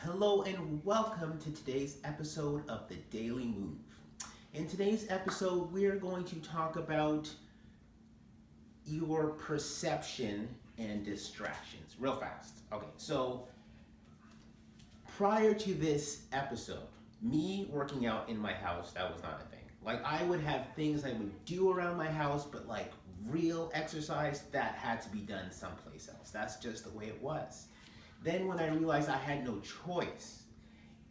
Hello and welcome to today's episode of The Daily Move. In today's episode, we're going to talk about your perception and distractions real fast. Okay, so prior to this episode, me working out in my house, that was not a thing. Like, I would have things I would do around my house, but like real exercise, that had to be done someplace else. That's just the way it was. Then when I realized I had no choice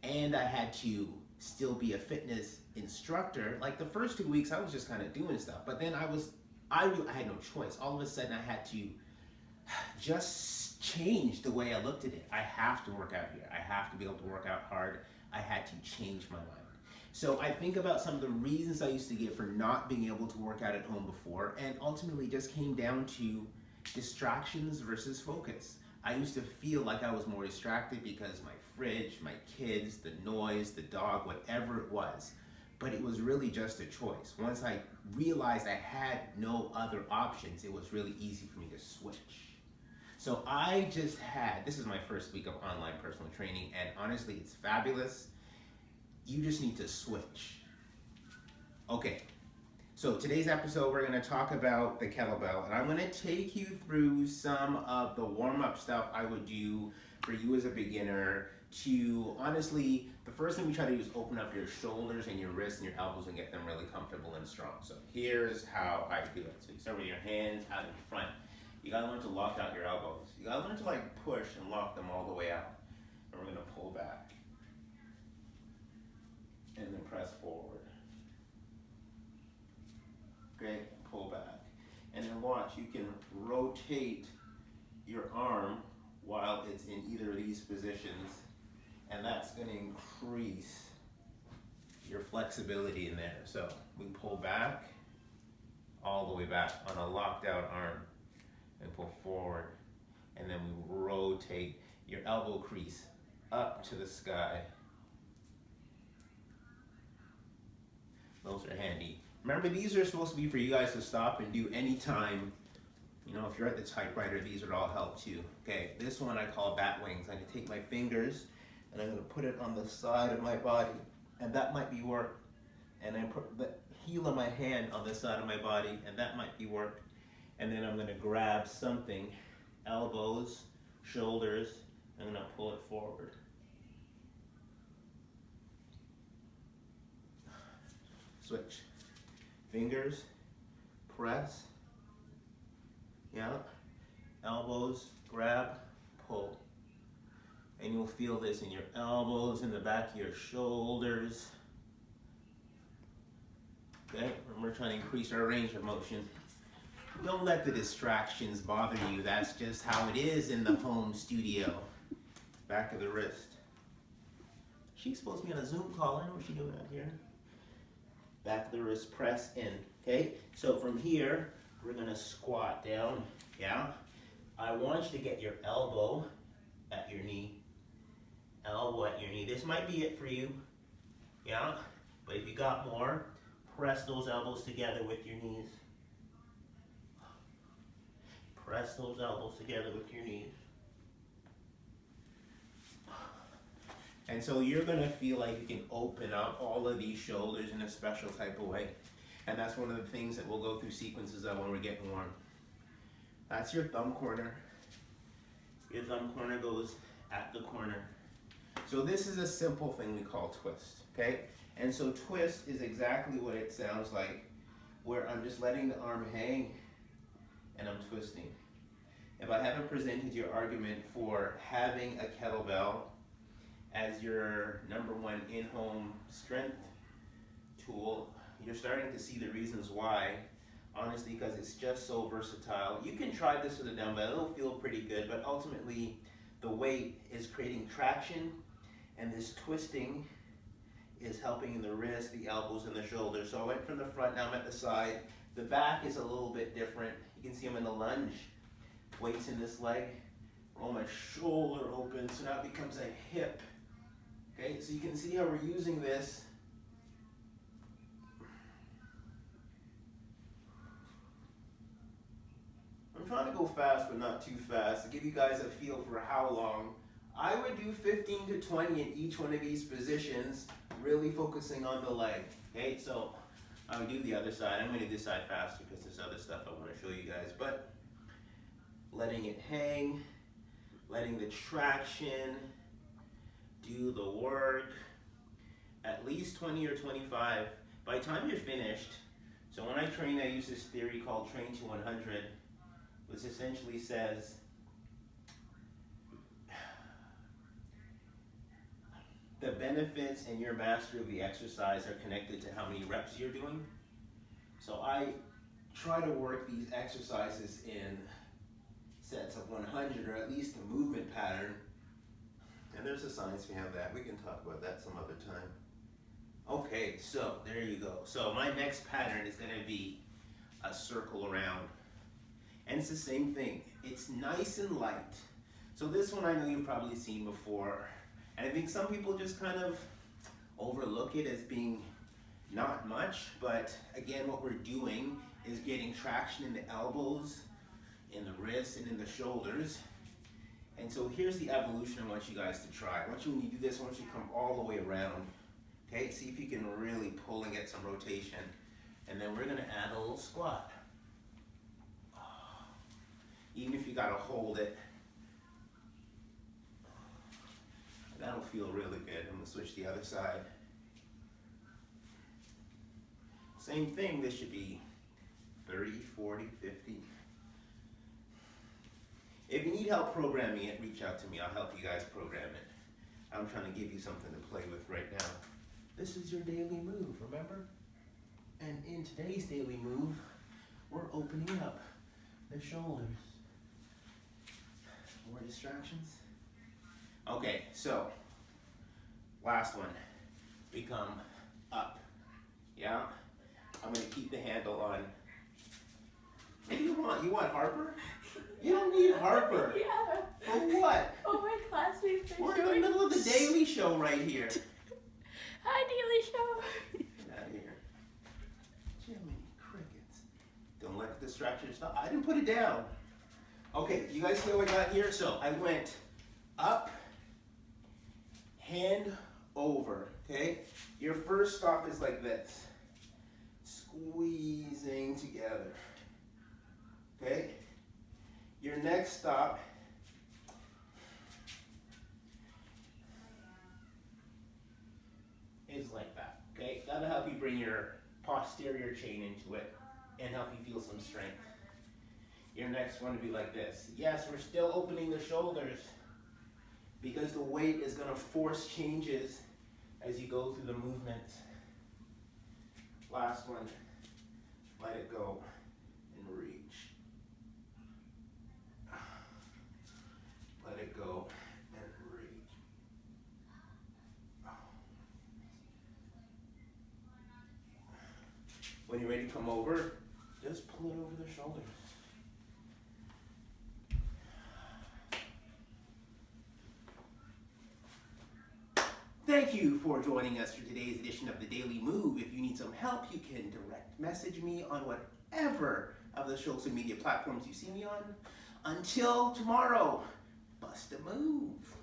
and I had to still be a fitness instructor, like the first 2 weeks I was just kind of doing stuff, but then I had no choice. All of a sudden I had to just change the way I looked at it. I have to work out here. I have to be able to work out hard. I had to change my mind. So I think about some of the reasons I used to get for not being able to work out at home before, and ultimately just came down to distractions versus focus. I used to feel like I was more distracted because my fridge, my kids, the noise, the dog, whatever it was. But it was really just a choice. Once I realized I had no other options, it was really easy for me to switch. So this is my first week of online personal training, and honestly, it's fabulous. You just need to switch. Okay, so today's episode, we're going to talk about the kettlebell, and I'm going to take you through some of the warm-up stuff I would do for you as a beginner to, honestly, the first thing we try to do is open up your shoulders and your wrists and your elbows and get them really comfortable and strong. So here's how I do it. So you start with your hands out in front. You got to learn to lock out your elbows. You got to learn to push and lock them all the way out. And we're going to pull back. And then press forward. Okay, pull back. And then watch, you can rotate your arm while it's in either of these positions, and that's going to increase your flexibility in there. So we pull back, all the way back on a locked out arm, and pull forward, and then we rotate your elbow crease up to the sky. Those are handy. Remember, these are supposed to be for you guys to stop and do anytime. You know, if you're at the typewriter, these would all help too. Okay, this one I call bat wings. I can take my fingers and I'm going to put it on the side of my body, and that might be work. And I put the heel of my hand on the side of my body, and that might be work. And then I'm going to grab something, elbows, shoulders, I'm going to pull it forward. Switch. Fingers, press, yeah, elbows, grab, pull. And you'll feel this in your elbows, in the back of your shoulders. Okay, remember, trying to increase our range of motion. Don't let the distractions bother you. That's just how it is in the home studio. Back of the wrist. She's supposed to be on a Zoom call. I know what she's doing out here. Back of the wrist, press in, okay? So from here, we're gonna squat down, yeah? I want you to get your elbow at your knee. Elbow at your knee. This might be it for you, yeah? But if you got more, press those elbows together with your knees. Press those elbows together with your knees. And so you're going to feel like you can open up all of these shoulders in a special type of way. And that's one of the things that we'll go through sequences of when we're getting warm. That's your thumb corner. Your thumb corner goes at the corner. So this is a simple thing we call twist, okay? And so twist is exactly what it sounds like, where I'm just letting the arm hang and I'm twisting. If I haven't presented your argument for having a kettlebell as your number one in-home strength tool, you're starting to see the reasons why, honestly, because it's just so versatile. You can try this with a dumbbell, it'll feel pretty good, but ultimately the weight is creating traction, and this twisting is helping the wrist, the elbows, and the shoulders. So I went from the front, now I'm at the side. The back is a little bit different. You can see I'm in the lunge. Weights in this leg, roll my shoulder open, so now it becomes a hip. Okay, so you can see how we're using this. I'm trying to go fast, but not too fast, to give you guys a feel for how long I would do 15 to 20 in each one of these positions, really focusing on the leg. Okay, so I would do the other side. I'm going to do this side faster because there's other stuff I want to show you guys. But letting it hang, letting the traction do the work, at least 20 or 25. By the time you're finished, so when I train, I use this theory called train to 100, which essentially says the benefits and your mastery of the exercise are connected to how many reps you're doing. So I try to work these exercises in sets of 100, or at least a movement pattern. And there's a science behind that. We can talk about that some other time. Okay, so there you go. So my next pattern is going to be a circle around. And it's the same thing. It's nice and light. So this one I know you've probably seen before. And I think some people just kind of overlook it as being not much, but again, what we're doing is getting traction in the elbows, in the wrists, and in the shoulders. And so here's the evolution I want you guys to try. I want you, when you do this, I want you to come all the way around. Okay, see if you can really pull and get some rotation. And then we're gonna add a little squat. Even if you gotta hold it, that'll feel really good. I'm gonna switch to the other side. Same thing, this should be 30, 40, 50. If you need help programming it, reach out to me. I'll help you guys program it. I'm trying to give you something to play with right now. This is your daily move, remember? And in today's daily move, we're opening up the shoulders. More distractions? Okay, so last one. We come up. Yeah? I'm gonna keep the handle on. What do you want? You want Harper? You don't need Harper. Yeah. For what? Oh, my classmates are We're in the middle of the Daily Show right here. Hi, Daily Show. Get out of here. Jiminy crickets. Don't let the distraction stop. I didn't put it down. Okay, you guys see what I got here? So I went up, hand over, okay? Your first stop is like this. Squeezing together, okay? Your next stop is like that, okay? That'll help you bring your posterior chain into it and help you feel some strength. Your next one would be like this. Yes, we're still opening the shoulders because the weight is going to force changes as you go through the movements. Last one, let it go and reach. Let it go and reach. When you're ready to come over, just pull it over the shoulders. Thank you for joining us for today's edition of the Daily Move. If you need some help, you can direct message me on whatever of the social media platforms you see me on. Until tomorrow, bust a move.